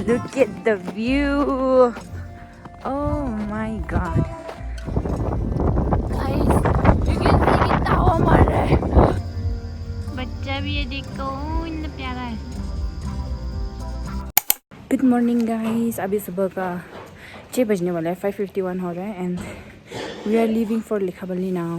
Look at the view. Oh my god. Guys, you can see कितना हवा मार रहा है. बच्चा भी ये देखो इतना प्यारा है. Good morning guys. अभी सुबह का 6 बजने वाला है. 5:51 हो रहा है and we are leaving for लिखाबली now.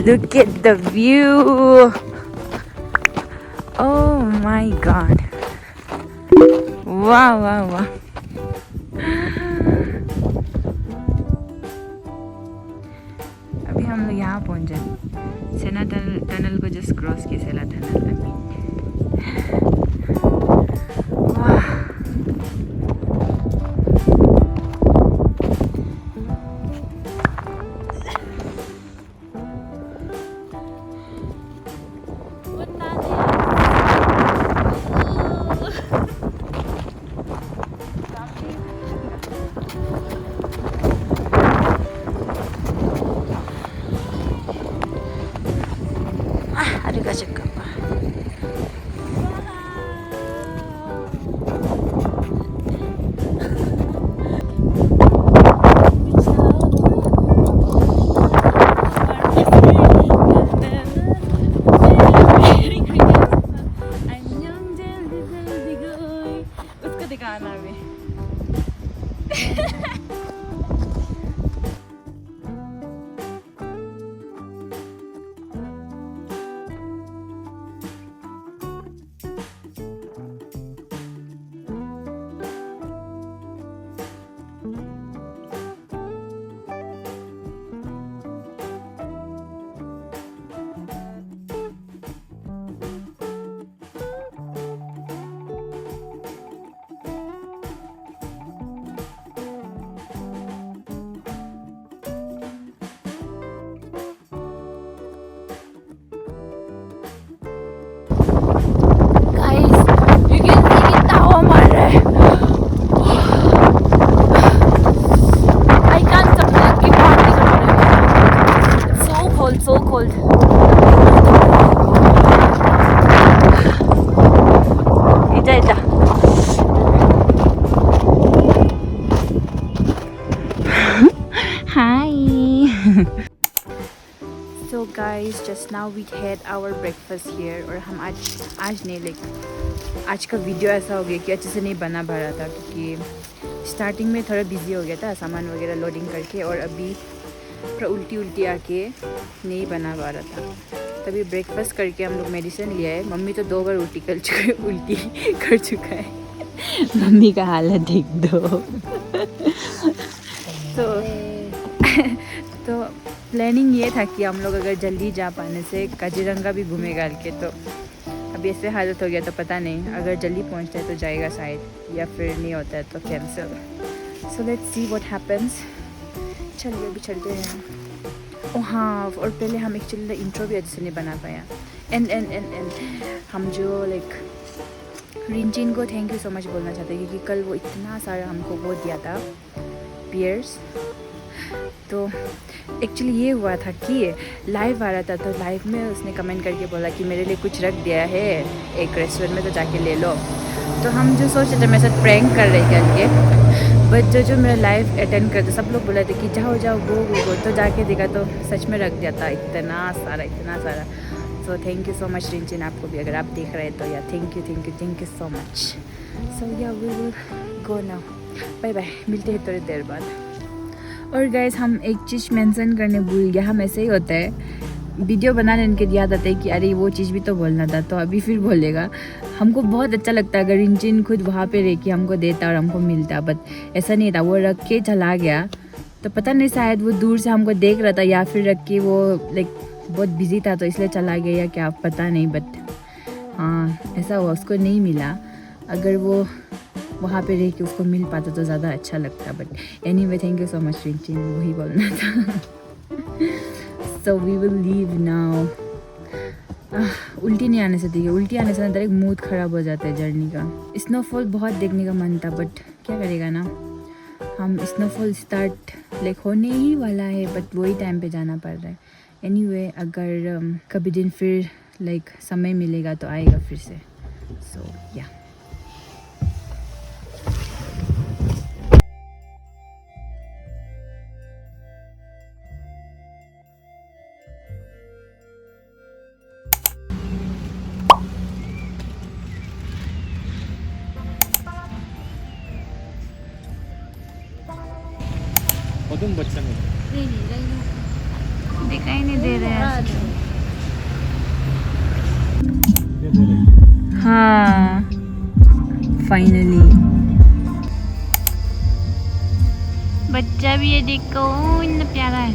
Look at the view. Oh my god. Wow, wow, wow. अभी हम लोग यहाँ पहुँच जाए. सेना टनल को जस्ट क्रॉस किया. सेला टनल में. So guys, just now we had our breakfast here और हम आज नहीं लाइक आज का वीडियो ऐसा हो गया कि अच्छे से नहीं बना पा रहा था क्योंकि स्टार्टिंग में थोड़ा बिजी हो गया था सामान वगैरह लोडिंग करके और अभी थोड़ा उल्टी आके नहीं बना पा रहा था. तभी ब्रेकफास्ट करके हम लोग मेडिसिन लिया है. मम्मी तो 2 बार उल्टी कर चुका है. मम्मी का हालत देख दो. तो प्लानिंग ये था कि हम लोग अगर जल्दी जा पाने से काजीरंगा भी घूमेगा के. तो अभी ऐसे हालत हो गया तो पता नहीं अगर जल्दी पहुंचता है तो जाएगा शायद या फिर नहीं होता है तो cancel. So let's see what happens. चलिए अभी चलते हैं. ओ हाँ, और पहले हम एक्चुअली इंट्रो भी अच्छे से नहीं बना पाया. एंड हम जो लाइक रिंचिन को थैंक यू सो मच बोलना चाहते हैं क्योंकि कल वो इतना सारा हमको वो दिया था पियर्स. तो एक्चुअली ये हुआ था कि लाइव आ रहा था तो लाइव में उसने कमेंट करके बोला कि मेरे लिए कुछ रख दिया है एक रेस्टोरेंट में तो जाके ले लो. तो हम जो सोच रहे थे मेरे साथ प्रैंक कर रहे करके बट जो मेरा लाइव अटेंड करते सब लोग बोले थे कि जाओ वो तो जाके देखा तो सच में रख दिया था इतना सारा. So thank you so much Rinchen, आपको भी अगर आप देख रहे हैं तो yeah thank you so much. So yeah we will go now. Bye bye, मिलते हैं थोड़ी देर बाद. और गाइस हम एक चीज़ मेंशन करने भूल गया. हम ऐसे ही होता है वीडियो बनाने के याद आता है कि अरे वो चीज़ भी तो बोलना था तो अभी फिर बोलेगा. हमको बहुत अच्छा लगता है अगर रिंचिन खुद वहाँ पे रह के हमको देता और हमको मिलता. बट ऐसा नहीं था, वो रख के चला गया. तो पता नहीं शायद वो दूर से हमको देख रहा था या फिर रख के वो लाइक बहुत बिजी था तो इसलिए चला गया या क्या पता नहीं. बट हाँ ऐसा हुआ, उसको नहीं मिला. अगर वो वहाँ पे रह के उसको मिल पाता तो ज़्यादा अच्छा लगता. But anyway thank you so much Rinchen, वही बोलना था. So we will leave now. उल्टी नहीं आने से देखिए, उल्टी आने से ना डायरेक्ट मूड ख़राब हो जाता है जर्नी का। स्नोफॉल बहुत देखने का मन था बट क्या करेगा ना, हम स्नोफॉल स्टार्ट लाइक होने ही वाला है बट वही टाइम पे जाना पड़ रहा है। एनीवे अगर कभी दिन फिर लाइक समय मिलेगा तो आएगा फिर से। सो या तुम बच्चा में दिखाई नहीं दे रहा है। हाँ फाइनली बच्चा भी है, देखो इतना प्यारा है।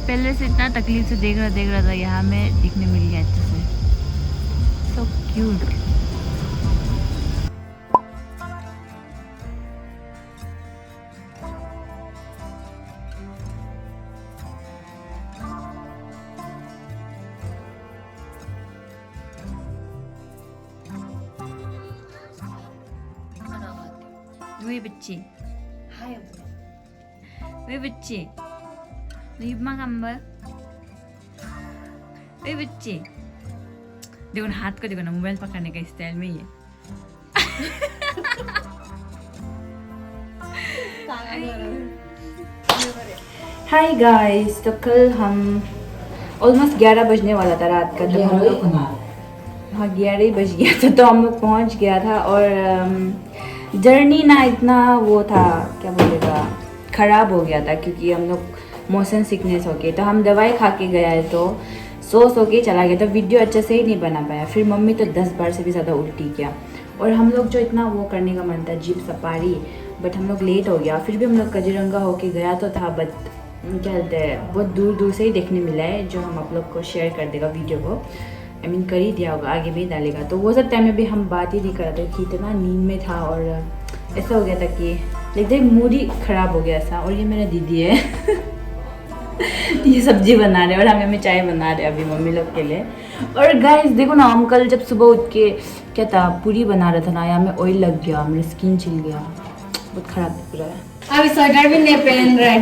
पहले से इतना तकलीफ से देख रहा था, यहाँ में दिखने मिल गया अच्छे से। So cute. 왜 बच्ची 왜 बच्ची 입만 안 봐? 왜 बच्ची देखो ना, हाथ को देखो ना, मोबाइल पकड़ने का स्टाइल में ही है। हाय गाइस, तो कल हम ऑलमोस्ट 11 बजने वाला था रात का, तो हम लोग हाँ 11 ही बज गया था, तो हम लोग पहुँच गया था। और जर्नी ना इतना वो था, क्या बोलेगा, ख़राब हो गया था क्योंकि हम लोग मोशन सिकनेस हो गई, तो हम दवाई खा के गया है तो सो के चला गया, तो वीडियो अच्छे से ही नहीं बना पाया। फिर मम्मी तो 10 बार से भी ज़्यादा उल्टी किया। और हम लोग जो इतना वो करने का मन था जीप सफारी, बट हम लोग लेट हो गया। फिर भी हम लोग काजीरंगा होके गया तो था, बट क्या कहते हैं बहुत दूर दूर से ही देखने मिला है, जो हम आप लोग को शेयर कर देगा वीडियो को। आई मीन कर ही दिया होगा, आगे भी डालेगा। तो वो सब टाइम में भी हम बात ही नहीं कर रहे थे कि इतना नींद में था, और ऐसा हो गया था कि लाइक मूड ही ख़राब हो गया था। और ये मेरा दीदी है ये सब्जी बना रहे और हमें चाय बना रहे अभी मम्मी लोग के लिए। और गाइस देखो ना, हम कल जब सुबह उठ के क्या था पूरी बना रहा था ना, यहाँ में ऑयल लग गया, मेरा स्किन छिल गया, बहुत ख़राब दिख रहा है। अभी स्वेटर भी नहीं पहन रहे।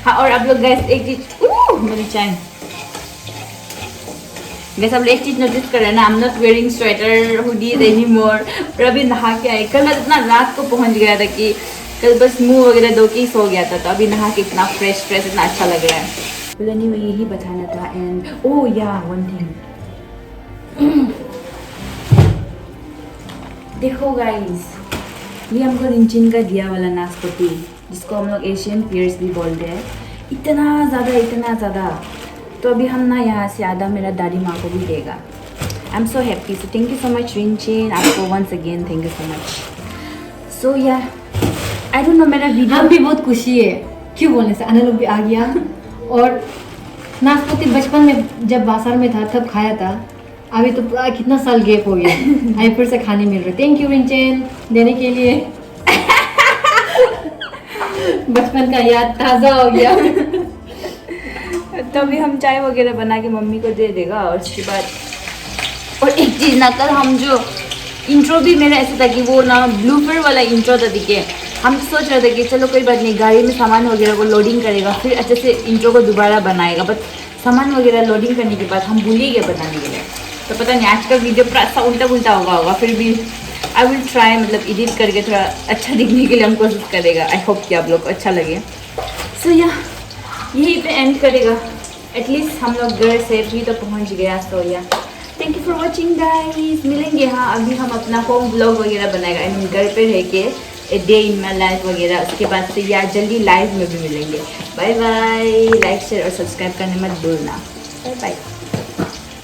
हाँ और आप लोग गैस एक चीज़, मेरी चाय गैस, आप एक चीज़ नोटिस कर रहे हैं ना, I am not wearing sweater hoodies any more. और अभी नहा के आए, कल मैं इतना रात को पहुंच गया था कि कल बस मुंह वगैरह धो के ही सो गया था, तो अभी नहा के इतना फ्रेश इतना अच्छा लग रहा है। तो एनीवे यही बताना था। एंड ओह या वन थिंग, देखो गाइस, ये हमको रिंचिन का दिया वाला नाशपाती, जिसको हम लोग एशियन पियर्स भी बोलते हैं, इतना ज़्यादा। तो अभी हम ना यहाँ से आधा मेरा दादी माँ को भी देगा। I am so happy, so thank you so much Rinchen, आपको once again thank you so much. So yeah I don't know, मेरा वीडियो हम भी बहुत खुशी है, क्यों बोलने से अना लोग भी आ गया। और नाशपाती बचपन में जब बाजार में था तब खाया था, अभी तो पूरा कितना साल गैप हो गया, अभी फिर से खाने मिल रहे। थैंक यू रिंचन देने के लिए। बचपन का याद ताज़ा हो गया। तो अभी हम चाय वगैरह बना के मम्मी को दे देगा। और उसके बाद और एक चीज़ ना, कल हम जो इंट्रो भी मेरा ऐसा था कि वो ना ब्लूपर वाला इंट्रो था, दिखे हम सोच रहे थे कि चलो कोई बात नहीं, गाड़ी में सामान वगैरह को लोडिंग करेगा फिर अच्छे से इंट्रो को दोबारा बनाएगा, बट सामान वगैरह लोडिंग करने के बाद हम भूल ही गए बताने के लिए। तो पता नहीं आज का वीडियो पूरा ऐसा उल्टा पुल्टा होगा, फिर भी आई विल ट्राई, मतलब एडिट करके थोड़ा अच्छा दिखने के लिए हम कोशिश करेगा। आई होप कि आप लोग को अच्छा लगे। सो या यही पे एंड करेगा, एटलीस्ट हम लोग घर सेफ ही तो पहुंच गया। सो या thank you for watching guys, मिलेंगे। हाँ अभी हम अपना होम ब्लॉग वगैरह बनाएगा, आई मीन घर पे रह के a day in my life वगैरह, उसके बाद से या जल्दी लाइव में भी मिलेंगे। बाय बाय, लाइक शेयर और सब्सक्राइब करने मत भूलना। Bye bye.